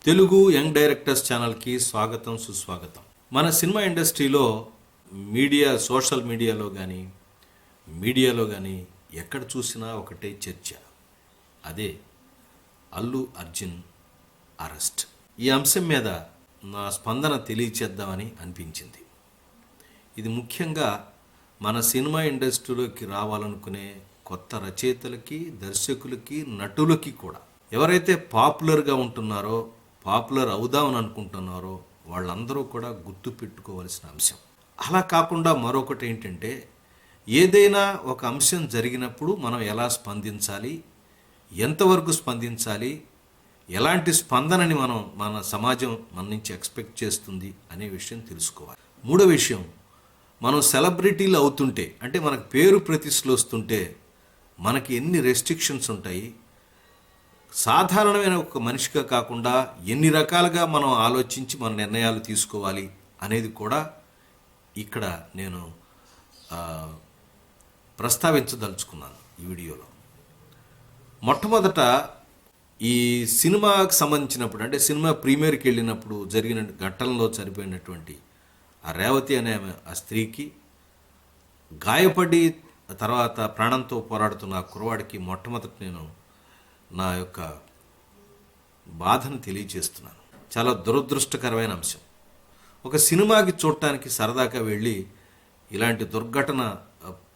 Telugu young directors ఛానల్కి స్వాగతం సుస్వాగతం. మన సినిమా ఇండస్ట్రీలో సోషల్ మీడియాలో కానీ ఎక్కడ చూసినా ఒకటే చర్చ. అదే అల్లు అర్జున్ అరెస్ట్. ఈ అంశం మీద నా స్పందన తెలియచేద్దామని అనిపించింది. ఇది ముఖ్యంగా మన సినిమా ఇండస్ట్రీలోకి రావాలనుకునే కొత్త రచయితలకి, దర్శకులకి, నటులకి కూడా. ఎవరైతే పాపులర్గా ఉంటున్నారో, పాపులర్ అవుదామని అనుకుంటున్నారో వాళ్ళందరూ కూడా గుర్తు పెట్టుకోవాల్సిన అంశం. అలా కాకుండా మరొకటి ఏంటంటే, ఏదైనా ఒక అంశం జరిగినప్పుడు మనం ఎలా స్పందించాలి, ఎంతవరకు స్పందించాలి, ఎలాంటి స్పందనని మన సమాజం మన నుంచి ఎక్స్పెక్ట్ చేస్తుంది అనే విషయం తెలుసుకోవాలి. మూడో విషయం, మనం సెలబ్రిటీలు అవుతుంటే, అంటే మనకు పేరు ప్రతిష్టలు వస్తుంటే మనకి ఎన్ని రెస్ట్రిక్షన్స్ ఉంటాయి, సాధారణమైన ఒక మనిషిగా కాకుండా ఎన్ని రకాలుగా మనం ఆలోచించి మన నిర్ణయాలు తీసుకోవాలి అనేది కూడా ఇక్కడ నేను ప్రస్తావించదలుచుకున్నాను ఈ వీడియోలో. మొట్టమొదట ఈ సినిమాకి సంబంధించినప్పుడు, అంటే సినిమా ప్రీమియర్కి వెళ్ళినప్పుడు జరిగిన ఘటనలో చనిపోయినటువంటి ఆ రేవతి అనే ఆ స్త్రీకి, గాయపడి తర్వాత ప్రాణంతో పోరాడుతున్న ఆ కుర్రవాడికి మొట్టమొదటి నేను నా యొక్క బాధను తెలియజేస్తున్నాను. చాలా దురదృష్టకరమైన అంశం. ఒక సినిమాకి చూడటానికి సరదాగా వెళ్ళి ఇలాంటి దుర్ఘటన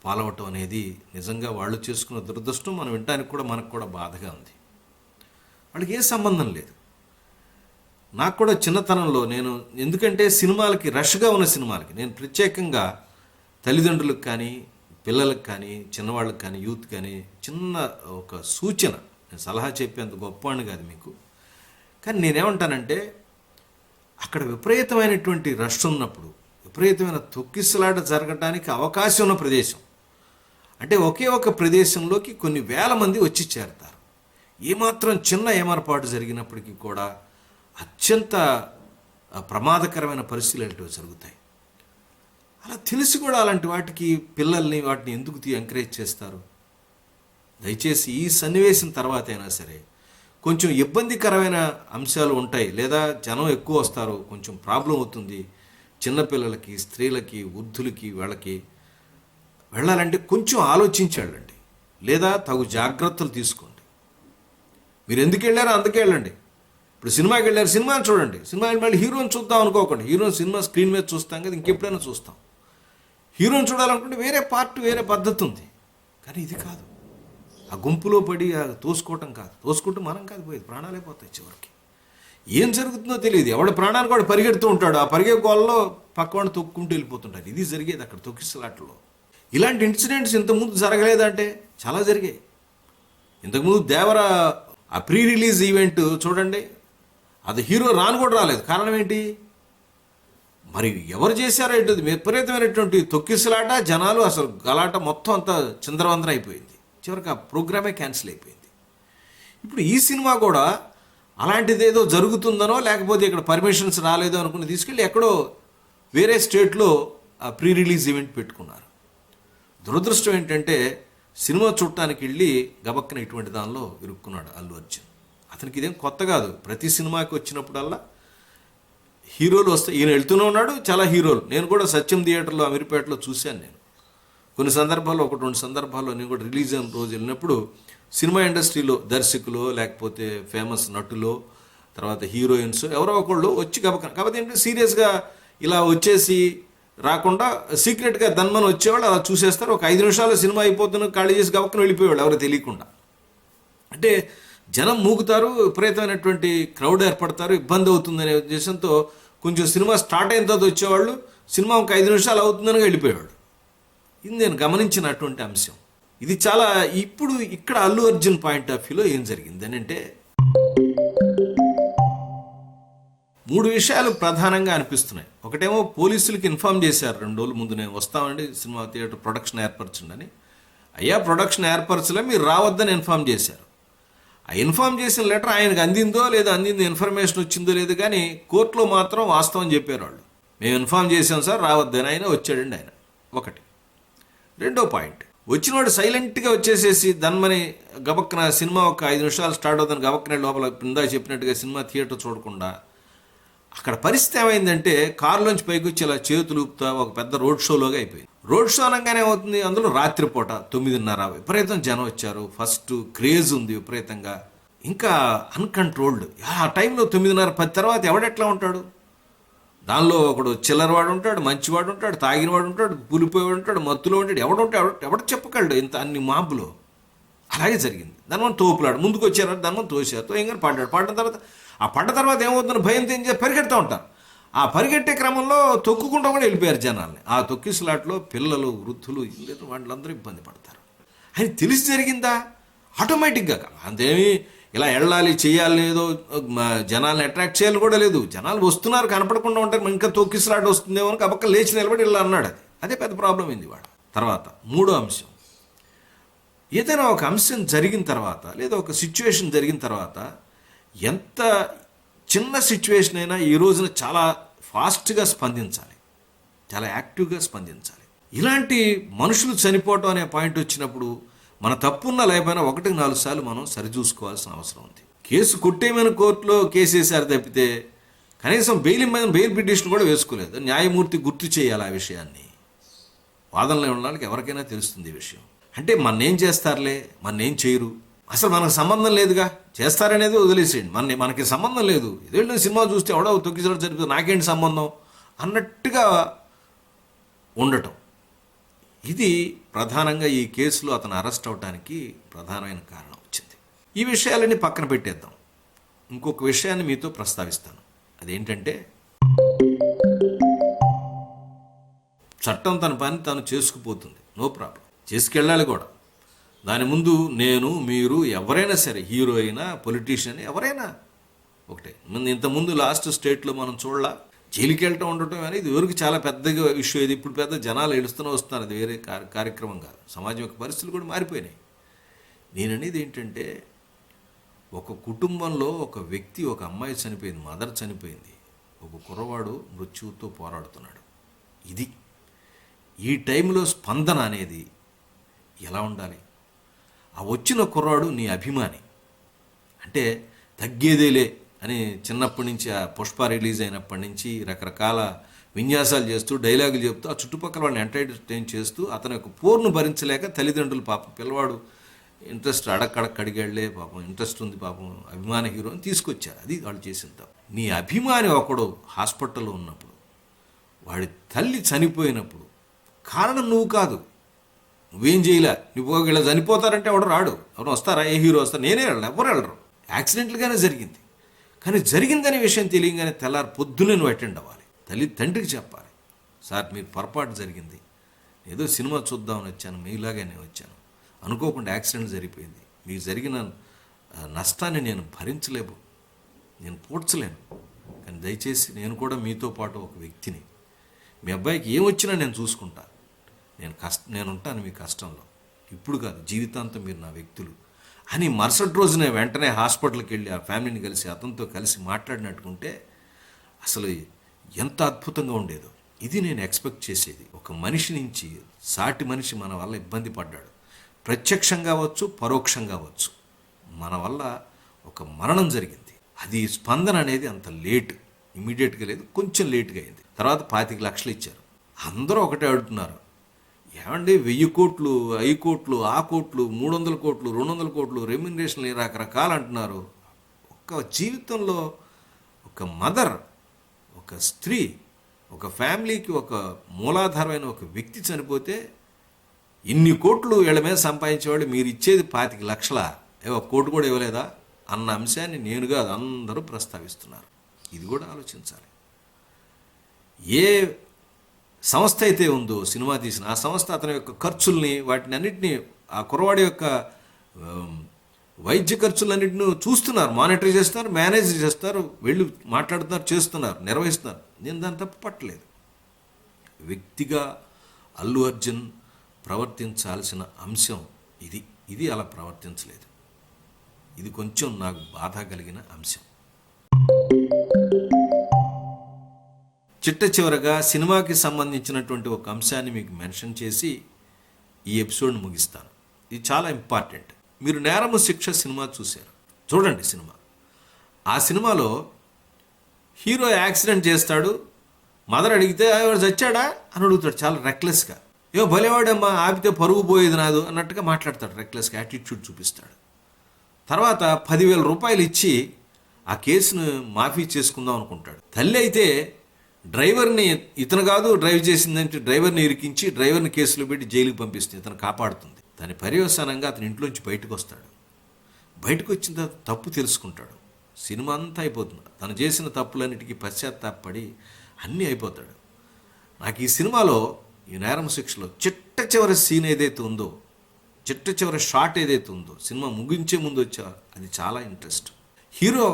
పాలవటం అనేది నిజంగా వాళ్ళు చేసుకున్న దురదృష్టం. మనం వినడానికి కూడా మనకు కూడా బాధగా ఉంది. వాళ్ళకి ఏ సంబంధం లేదు. నాకు కూడా చిన్నతనంలో ఎందుకంటే సినిమాలకి రష్గా ఉన్న సినిమాలకి నేను ప్రత్యేకంగా తల్లిదండ్రులకు కానీ, పిల్లలకు కానీ, చిన్నవాళ్ళకి కానీ, యూత్ కానీ చిన్న ఒక సూచన, నేను సలహా చెప్పేంత గొప్పవాడిని కాదు మీకు, కానీ నేనేమంటానంటే, అక్కడ విపరీతమైనటువంటి రష్ ఉన్నప్పుడు, విపరీతమైన తొక్కిసలాట జరగడానికి అవకాశం ఉన్న ప్రదేశం, అంటే ఒకే ఒక ప్రదేశంలోకి కొన్ని వేల మంది వచ్చి చేరతారు. ఏమాత్రం చిన్న ఏమరపాటు జరిగినప్పటికీ కూడా అత్యంత ప్రమాదకరమైన పరిస్థితులు జరుగుతాయి. అలా తెలిసి కూడా అలాంటి వాటికి వాటిని ఎందుకు ఎంకరేజ్ చేస్తారు? దయచేసి ఈ సన్నివేశం తర్వాత అయినా సరే, కొంచెం ఇబ్బందికరమైన అంశాలు ఉంటాయి, లేదా జనం ఎక్కువ వస్తారు, కొంచెం ప్రాబ్లం అవుతుంది, చిన్నపిల్లలకి, స్త్రీలకి, వృద్ధులకి, వాళ్ళకి వెళ్ళాలంటే కొంచెం ఆలోచించి వెళ్ళండి, లేదా తగు జాగ్రత్తలు తీసుకోండి. మీరు ఎందుకు వెళ్ళారో అందుకే వెళ్ళండి. ఇప్పుడు సినిమాకి వెళ్ళారు, సినిమాని చూడండి. సినిమాని మళ్ళీ హీరోని చూద్దాం అనుకోకండి. హీరోని సినిమా స్క్రీన్ మీద చూస్తాం కదా, ఇంకెప్పుడైనా చూస్తాం. హీరోని చూడాలనుకుంటే వేరే పార్ట్, వేరే పద్ధతి ఉంది, కానీ ఇది కాదు. ఆ గుంపులో పడి తోసుకోవటం కాదు. తోసుకుంటూ మనం కాదు పోయేది, ప్రాణాలే పోతాయి చివరికి. ఏం జరుగుతుందో తెలియదు. ఎవడ ప్రాణాన్ని కూడా పరిగెడుతూ ఉంటాడు, ఆ పరిగే గోళ్ళలో పక్కవాడిని తొక్కుంటూ వెళ్ళిపోతుంటారు. ఇది జరిగేది అక్కడ తొక్కిసలాటలో. ఇలాంటి ఇన్సిడెంట్స్ ఇంతకుముందు జరగలేదంటే చాలా జరిగాయి. ఇంతకుముందు దేవర ఆ ప్రీ రిలీజ్ ఈవెంట్ చూడండి, అది హీరో రాను కూడా రాలేదు. కారణం ఏంటి? మరి ఎవరు చేశారో ఏంటి, విపరీతమైనటువంటి తొక్కిసలాట, జనాలు, అసలు గలాట మొత్తం అంతా చిందరవందర అయిపోయింది. చివరికి ఆ ప్రోగ్రామే క్యాన్సిల్ అయిపోయింది. ఇప్పుడు ఈ సినిమా కూడా అలాంటిది ఏదో జరుగుతుందనో, లేకపోతే ఇక్కడ పర్మిషన్స్ రాలేదో అనుకుని తీసుకెళ్ళి ఎక్కడో వేరే స్టేట్లో ఆ ప్రీ రిలీజ్ ఈవెంట్ పెట్టుకున్నారు. దురదృష్టం ఏంటంటే, సినిమా చూడటానికి వెళ్ళి గబక్కన ఇటువంటి దానిలో ఇరుక్కున్నాడు అల్లు అర్జున్. అతనికి ఇదేం కొత్త కాదు. ప్రతి సినిమాకి వచ్చినప్పుడల్లా హీరోలు వస్తాయి. ఈయన వెళ్తూనే ఉన్నాడు, చాలా హీరోలు. నేను కూడా సత్యం థియేటర్లో అమీర్పేటలో చూశాను. నేను కొన్ని సందర్భాల్లో, 1-2 సందర్భాల్లో నేను కూడా రిలీజ్ అయిన రోజు వెళ్ళినప్పుడు సినిమా ఇండస్ట్రీలో దర్శకులు, లేకపోతే ఫేమస్ నటులు, తర్వాత హీరోయిన్స్ ఎవరో ఒకళ్ళు వచ్చి కాబట్టి ఏంటంటే సీరియస్గా ఇలా వచ్చేసి రాకుండా సీక్రెట్గా దన్మని వచ్చేవాళ్ళు అలా చూసేస్తారు. ఒక 5 నిమిషాలు సినిమా అయిపోతున్న ఖాళీ చేసి గబక్కన వెళ్ళిపోయేవాళ్ళు ఎవరు తెలియకుండా. అంటే జనం మూగుతారు, విపరీతమైనటువంటి క్రౌడ్ ఏర్పడతారు, ఇబ్బంది అవుతుందనే ఉద్దేశంతో కొంచెం సినిమా స్టార్ట్ అయిన తర్వాత వచ్చేవాళ్ళు, సినిమా ఒక 5 నిమిషాలు అవుతుందని వెళ్ళిపోయేవాడు. ఇది నేను గమనించినటువంటి అంశం. ఇది చాలా ఇప్పుడు ఇక్కడ అల్లు అర్జున్ పాయింట్ ఆఫ్ వ్యూలో ఏం జరిగింది అని అంటే, 3 విషయాలు ప్రధానంగా అనిపిస్తున్నాయి. ఒకటేమో పోలీసులకి ఇన్ఫామ్ చేశారు 2 రోజుల ముందు, నేను వస్తామండి సినిమా థియేటర్ ప్రొడక్షన్ ఏర్పరచండి అని. అయ్యా ప్రొడక్షన్ ఏర్పరచలే, మీరు రావద్దని ఇన్ఫామ్ చేశారు. ఆ ఇన్ఫామ్ చేసిన లెటర్ ఆయనకు అందిందో లేదో, ఇన్ఫర్మేషన్ వచ్చిందో లేదు, కానీ కోర్టులో మాత్రం వాస్తవం చెప్పారు వాళ్ళు. మేము ఇన్ఫామ్ చేసాం సార్ రావద్దని. ఆయన వచ్చాడండి ఆయన. ఒకటి. రెండో పాయింట్, వచ్చినవాడు సైలెంట్గా వచ్చేసేసి దన్మని గబక్కన సినిమా ఒక 5 నిమిషాలు స్టార్ట్ అవుతుంది గబక్కన లోపల ఇందాక చెప్పినట్టుగా సినిమా థియేటర్ చూడకుండా అక్కడ పరిస్థితి ఏమైందంటే కారులోంచి పైకి వచ్చి ఇలా చేతులు ఊపుతా ఒక పెద్ద రోడ్ షోలోగా అయిపోయింది. రోడ్ షో అనగానే అవుతుంది, అందులో రాత్రిపూట 9:30 విపరీతం జనం వచ్చారు. ఫస్ట్ క్రేజ్ ఉంది విపరీతంగా, ఇంకా అన్కంట్రోల్డ్. ఆ టైంలో 9:30 10 తర్వాత ఎవడెట్లా ఉంటాడు? దానిలో ఒకడు చిల్లరవాడు ఉంటాడు, మంచివాడు ఉంటాడు, తాగినవాడు ఉంటాడు, పులిపోయేవాడు ఉంటాడు, మత్తులో ఉంటాడు. ఎవడు చెప్పగలడు ఇంత అన్ని మాపులో? అలాగే జరిగింది. దానివల్ల తోపులాడు ముందుకు వచ్చారు, దానివల్ల తోసారు, తోయంగానే పడ్డ తర్వాత ఆ పడ్డ తర్వాత ఏమవుతుందని భయంతో ఏం చేసి పరిగెడుతూ ఉంటారు. ఆ పరిగెట్టే క్రమంలో తొక్కుకుంటూ కూడా వెళ్ళిపోయారు జనాల్ని. ఆ తొక్కిసలాట్లో పిల్లలు, వృద్ధులు, వాళ్ళందరూ ఇబ్బంది పడతారు. అని తెలిసి జరిగిందా? ఆటోమేటిక్గా అంతేమీ ఇలా వెళ్ళాలి చేయాలి లేదో, జనాల్ని అట్రాక్ట్ చేయాలి కూడా లేదు. జనాలు వస్తున్నారు, కనపడకుండా ఉంటారు, ఇంకా తొక్కిసలాట వస్తుందేమో అని కబక్క లేచి నిలబడి ఇలా అన్నాడు. అదే పెద్ద ప్రాబ్లం అయింది వాడు. తర్వాత మూడో అంశం, ఏదైనా ఒక అంశం జరిగిన తర్వాత లేదా ఒక సిచ్యువేషన్ జరిగిన తర్వాత ఎంత చిన్న సిచ్యువేషన్ అయినా ఈ రోజున చాలా ఫాస్ట్గా స్పందించాలి, చాలా యాక్టివ్గా స్పందించాలి. ఇలాంటి మనుషులు చనిపోవటం అనే పాయింట్ వచ్చినప్పుడు మన తప్పున్న లేకపోయినా 1-4 సార్లు మనం సరిచూసుకోవాల్సిన అవసరం ఉంది. కేసు కొట్టేమని కోర్టులో కేసు వేసారు తప్పితే కనీసం బెయిల్ పిటిషన్ కూడా వేసుకోలేదు. న్యాయమూర్తి గుర్తు చేయాలి ఆ విషయాన్ని. వాదనలో ఉన్న వాళ్ళకి ఎవరికైనా తెలుస్తుంది ఈ విషయం. అంటే మన్నేం చేస్తారులే, మన్నేం చేయరు, అసలు మనకు సంబంధం లేదుగా, చేస్తారనేది వదిలేసేయండి, మనకి సంబంధం లేదు, ఇదేంటి సినిమా చూస్తే ఎవడో తొక్కిసలాట జరిపితే నాకేంటి సంబంధం అన్నట్టుగా ఉండటం. ఇది ప్రధానంగా ఈ కేసులో అతను అరెస్ట్ అవడానికి ప్రధానమైన కారణం వచ్చింది. ఈ విషయాలన్నీ పక్కన పెట్టేద్దాం. ఇంకొక విషయాన్ని మీతో ప్రస్తావిస్తాను. అదేంటంటే చట్టం తన పని తాను చేసుకుపోతుంది, నో ప్రాబ్లం, చేసుకెళ్ళాలి కూడా. దాని ముందు నేను, మీరు, ఎవరైనా సరే, హీరో అయినా పొలిటీషియన్ ఎవరైనా ఒకటే. ఇంతకుముందు లాస్ట్ స్టేట్లో మనం చూడలా, జైలుకి వెళ్ళటం ఉండటం అనేది ఎవరికి చాలా పెద్దగా ఇష్యూ. ఇది ఇప్పుడు పెద్ద జనాలు ఏడుస్తూనే వస్తున్నారు, అది వేరే కార్యక్రమం కాదు. సమాజం యొక్క పరిస్థితులు కూడా మారిపోయినాయి. నేననేది ఏంటంటే ఒక కుటుంబంలో ఒక వ్యక్తి, ఒక అమ్మాయి చనిపోయింది, మదర్ చనిపోయింది, ఒక కుర్రవాడు మృత్యువుతో పోరాడుతున్నాడు. ఇది ఈ టైంలో స్పందన అనేది ఎలా ఉండాలి? ఆ వచ్చిన కుర్రాడు నీ అభిమాని అంటే తగ్గేదేలే అని చిన్నప్పటి నుంచి ఆ పుష్ప రిలీజ్ అయినప్పటి నుంచి రకరకాల విన్యాసాలు చేస్తూ డైలాగులు చెప్తూ ఆ చుట్టుపక్కల వాళ్ళని ఎంటర్టైన్ చేస్తూ అతని యొక్క పోరును భరించలేక తల్లిదండ్రులు పాపం పిల్లవాడు ఇంట్రెస్ట్ అడిగాళ్లే పాపం ఇంట్రెస్ట్ ఉంది పాపం అభిమాన హీరో అని తీసుకొచ్చారు. అది వాళ్ళు చేసిన నీ అభిమాని ఒకడు హాస్పిటల్లో ఉన్నప్పుడు, వాడి తల్లి చనిపోయినప్పుడు కారణం నువ్వు కాదు, నువ్వేం చేయలే, నువ్వు ఇలా చనిపోతారంటే ఎవడు రాడు, ఎవరు వస్తారా, ఏ హీరో వస్తారు, నేనే వెళ్ళను, ఎవరు వెళ్ళరు. యాక్సిడెంట్గానే జరిగింది. కానీ జరిగిందనే విషయం తెలియగానే తెల్లారి పొద్దునే నువ్వు అటెండ్ అవ్వాలి, తండ్రికి చెప్పాలి, సార్ మీరు పొరపాటు జరిగింది, ఏదో సినిమా చూద్దామని వచ్చాను, మీలాగానే వచ్చాను, అనుకోకుండా యాక్సిడెంట్ జరిగిపోయింది, మీకు జరిగిన నష్టాన్ని నేను భరించలేను, నేను పూడ్చలేను, కానీ దయచేసి నేను కూడా మీతో పాటు ఒక వ్యక్తిని, మీ అబ్బాయికి ఏమొచ్చినా నేను చూసుకుంటా, నేను ఉంటాను మీ కష్టంలో, ఇప్పుడు కాదు జీవితాంతం మీరు నా వ్యక్తులు అని మరుసటి రోజునే వెంటనే హాస్పిటల్కి వెళ్ళి ఆ ఫ్యామిలీని కలిసి అతనితో కలిసి మాట్లాడినట్టుకుంటే అసలు ఎంత అద్భుతంగా ఉండేదో. ఇది నేను ఎక్స్పెక్ట్ చేసేది. ఒక మనిషి నుంచి సాటి మనిషి మన వల్ల ఇబ్బంది పడ్డాడు, ప్రత్యక్షంగా అవ్వచ్చు పరోక్షంగా అవ్వచ్చు, మన వల్ల ఒక మరణం జరిగింది. అది స్పందన అనేది అంత లేట్, ఇమీడియట్గా లేదు, కొంచెం లేట్గా అయింది. తర్వాత 25 లక్షలు ఇచ్చారు. అందరూ ఒకటే అడుగుతున్నారు, ఏమండి 1000 కోట్లు 5 కోట్లు ఆ కోట్లు 300 కోట్లు 200 కోట్లు రెమ్యునరేషన్లు రకరకాలు అంటున్నారు. ఒక జీవితంలో ఒక మదర్, ఒక స్త్రీ, ఒక ఫ్యామిలీకి ఒక మూలాధారమైన ఒక వ్యక్తి చనిపోతే ఇన్ని కోట్లు వీళ్ళ మీద సంపాదించేవాళ్ళు, మీరు ఇచ్చేది 25 లక్షల, ఒక కోటి కూడా ఇవ్వలేదా అన్న అంశాన్ని నేను కాదు అందరూ ప్రస్తావిస్తున్నారు. ఇది కూడా ఆలోచించాలి. ఏ సంస్థ అయితే ఉందో సినిమా తీసిన ఆ సంస్థ అతని యొక్క ఖర్చుల్ని వాటిని అన్నింటినీ ఆ కుర్రవాడి యొక్క వైద్య ఖర్చులన్నింటినీ చూస్తున్నారు, మానిటర్ చేస్తున్నారు, మేనేజ్ చేస్తారు, వెళ్ళి మాట్లాడుతున్నారు, చేస్తున్నారు, నిర్వహిస్తున్నారు. నేను దాన్ని తప్పు పట్టలేదు. వ్యక్తిగా అల్లు అర్జున్ ప్రవర్తించాల్సిన అంశం ఇది అలా ప్రవర్తించలేదు. ఇది కొంచెం నాకు బాధ కలిగిన అంశం. చిట్ట చివరగా సినిమాకి సంబంధించినటువంటి ఒక అంశాన్ని మీకు మెన్షన్ చేసి ఈ ఎపిసోడ్ని ముగిస్తాను. ఇది చాలా ఇంపార్టెంట్. మీరు నేరము శిక్ష సినిమా చూశారు, చూడండి సినిమా. ఆ సినిమాలో హీరో యాక్సిడెంట్ చేస్తాడు. మదర్ అడిగితే ఎవరు చచ్చాడా అని అడుగుతాడు చాలా రెక్లెస్గా. భలేవాడమ్మా, ఆపితే పరుగు పోయేది నాదు అన్నట్టుగా మాట్లాడతాడు. రెక్లెస్గా యాటిట్యూడ్ చూపిస్తాడు. తర్వాత 10,000 రూపాయలు ఇచ్చి ఆ కేసును మాఫీ చేసుకుందాం అనుకుంటాడు. తల్లి అయితే డ్రైవర్ని, ఇతను కాదు డ్రైవ్ చేసిందంటే డ్రైవర్ని ఇరికించి డ్రైవర్ని కేసులో పెట్టి జైలుకి పంపిస్తుంది. ఇతను కాపాడుతుంది. దాని పర్యవసానంగా అతని ఇంట్లోంచి బయటకు వస్తాడు. బయటకు వచ్చిన తర్వాత తప్పు తెలుసుకుంటాడు. సినిమా అంతా అయిపోతుంది. తను చేసిన తప్పులన్నిటికీ పశ్చాత్తాపడి అన్నీ అయిపోతాడు. నాకు ఈ సినిమాలో, ఈ నేరం శిక్షలో చిట్ట చివరి సీన్ ఏదైతే ఉందో, చిట్ట చివరి షాట్ ఏదైతే ఉందో, సినిమా ముగించే ముందు వచ్చా, అది చాలా ఇంట్రెస్ట్. హీరో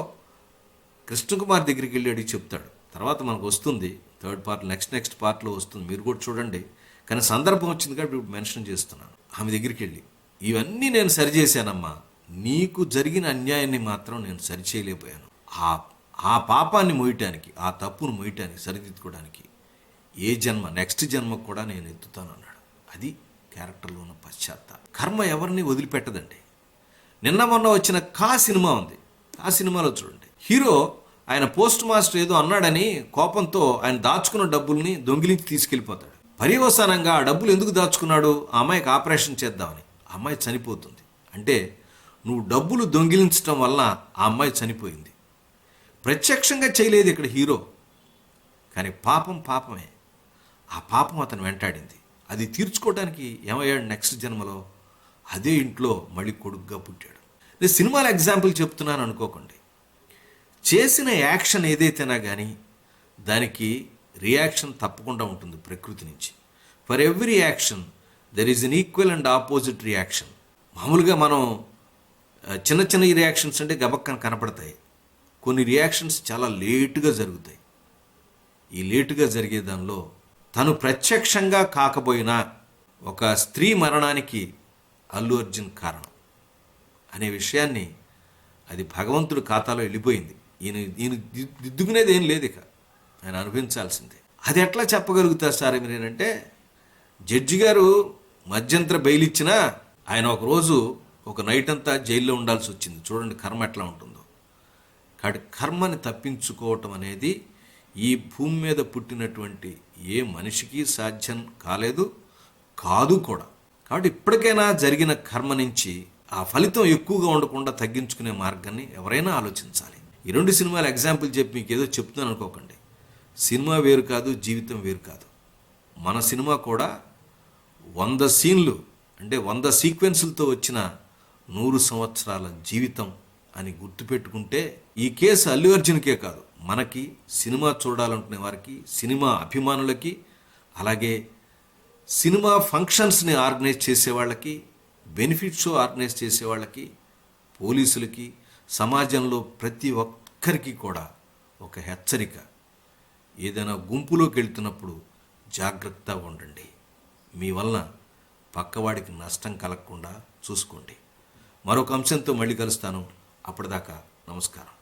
కృష్ణకుమార్ దగ్గరికి వెళ్ళి అడిగి చెప్తాడు. తర్వాత మనకు వస్తుంది థర్డ్ పార్ట్, నెక్స్ట్ పార్ట్లో వస్తుంది, మీరు కూడా చూడండి. కానీ సందర్భం వచ్చింది కాబట్టి ఇప్పుడు మెన్షన్ చేస్తున్నాను. ఆమె దగ్గరికి వెళ్ళి, ఇవన్నీ నేను సరిచేశానమ్మా, నీకు జరిగిన అన్యాయాన్ని మాత్రం నేను సరిచేయలేకపోయాను. ఆ పాపాన్ని మోయటానికి, ఆ తప్పును మోయటానికి, సరిదిద్దుకోవడానికి ఏ జన్మ, నెక్స్ట్ జన్మకు కూడా నేను ఎత్తుతాను అన్నాడు. అది క్యారెక్టర్లో ఉన్న పశ్చాత్తాపం. కర్మ ఎవరిని వదిలిపెట్టదండి. నిన్న మొన్న వచ్చిన కా సినిమా ఉంది. ఆ సినిమాలో చూడండి, హీరో ఆయన పోస్ట్ మాస్టర్ ఏదో అన్నాడని కోపంతో ఆయన దాచుకున్న డబ్బుల్ని దొంగిలించి తీసుకెళ్ళిపోతాడు. పర్యవసానంగా ఆ డబ్బులు ఎందుకు దాచుకున్నాడు? ఆ అమ్మాయికి ఆపరేషన్ చేద్దామని. ఆ అమ్మాయి చనిపోతుంది. అంటే నువ్వు డబ్బులు దొంగిలించడం వల్ల ఆ అమ్మాయి చనిపోయింది. ప్రత్యక్షంగా చేయలేదు ఇక్కడ హీరో, కానీ పాపం పాపమే. ఆ పాపం అతను వెంటాడింది. అది తీర్చుకోవడానికి ఏమయ్యాడు నెక్స్ట్ జన్మలో? అదే ఇంట్లో మళ్ళీ కొడుకుగా పుట్టాడు. నేను సినిమాల ఎగ్జాంపుల్ చెప్తున్నాను అనుకోకండి. చేసిన యాక్షన్ ఏదైతేనా కానీ దానికి రియాక్షన్ తప్పకుండా ఉంటుంది ప్రకృతి నుంచి. For every action there is an equal and opposite reaction. మామూలుగా మనం చిన్న చిన్న రియాక్షన్స్ అంటే గబక్కన కనపడతాయి. కొన్ని రియాక్షన్స్ చాలా లేటుగా జరుగుతాయి. ఈ లేటుగా జరిగే దానిలో తను ప్రత్యక్షంగా కాకపోయినా ఒక స్త్రీ మరణానికి అల్లు అర్జున్ కారణం అనే విషయాన్ని, అది భగవంతుడి ఖాతాలో వెళ్ళిపోయింది. ఈయన దిద్దుకునేది ఏం లేదు, ఇక ఆయన అనుభవించాల్సిందే. అది ఎట్లా చెప్పగలుగుతారు సార్ మీరేనంటే, జడ్జి గారు మధ్యంతర బెయిల్ ఇచ్చినా ఆయన ఒకరోజు ఒక నైట్ అంతా జైల్లో ఉండాల్సి వచ్చింది. చూడండి కర్మ ఎట్లా ఉంటుందో. కాబట్టి కర్మని తప్పించుకోవటం అనేది ఈ భూమి మీద పుట్టినటువంటి ఏ మనిషికి సాధ్యం కాదు కూడా. కాబట్టి ఇప్పటికైనా జరిగిన కర్మ నుంచి ఆ ఫలితం ఎక్కువగా ఉండకుండా తగ్గించుకునే మార్గాన్ని ఎవరైనా ఆలోచించాలి. ఈ 2 సినిమాల ఎగ్జాంపుల్ చెప్పి మీకు ఏదో చెప్తున్నాను అనుకోకండి. సినిమా వేరు కాదు, జీవితం వేరు కాదు. మన సినిమా కూడా 100 సీన్లు అంటే 100 సీక్వెన్సులతో వచ్చిన 100 సంవత్సరాల జీవితం అని గుర్తుపెట్టుకుంటే, ఈ కేసు అల్లు అర్జున్కే కాదు, మనకి, సినిమా చూడాలనుకునే వారికి, సినిమా అభిమానులకి, అలాగే సినిమా ఫంక్షన్స్ని ఆర్గనైజ్ చేసేవాళ్ళకి, బెనిఫిట్ షో ఆర్గనైజ్ చేసేవాళ్ళకి, పోలీసులకి, సమాజంలో ప్రతి ఒక్కరికి కూడా ఒక హెచ్చరిక. ఏదైనా గుంపులోకి వెళ్తున్నప్పుడు జాగ్రత్తగా ఉండండి. మీ వలన పక్కవాడికి నష్టం కలగకుండా చూసుకోండి. మరొక అంశంతో మళ్ళీ కలుస్తాను. అప్పటిదాకా నమస్కారం.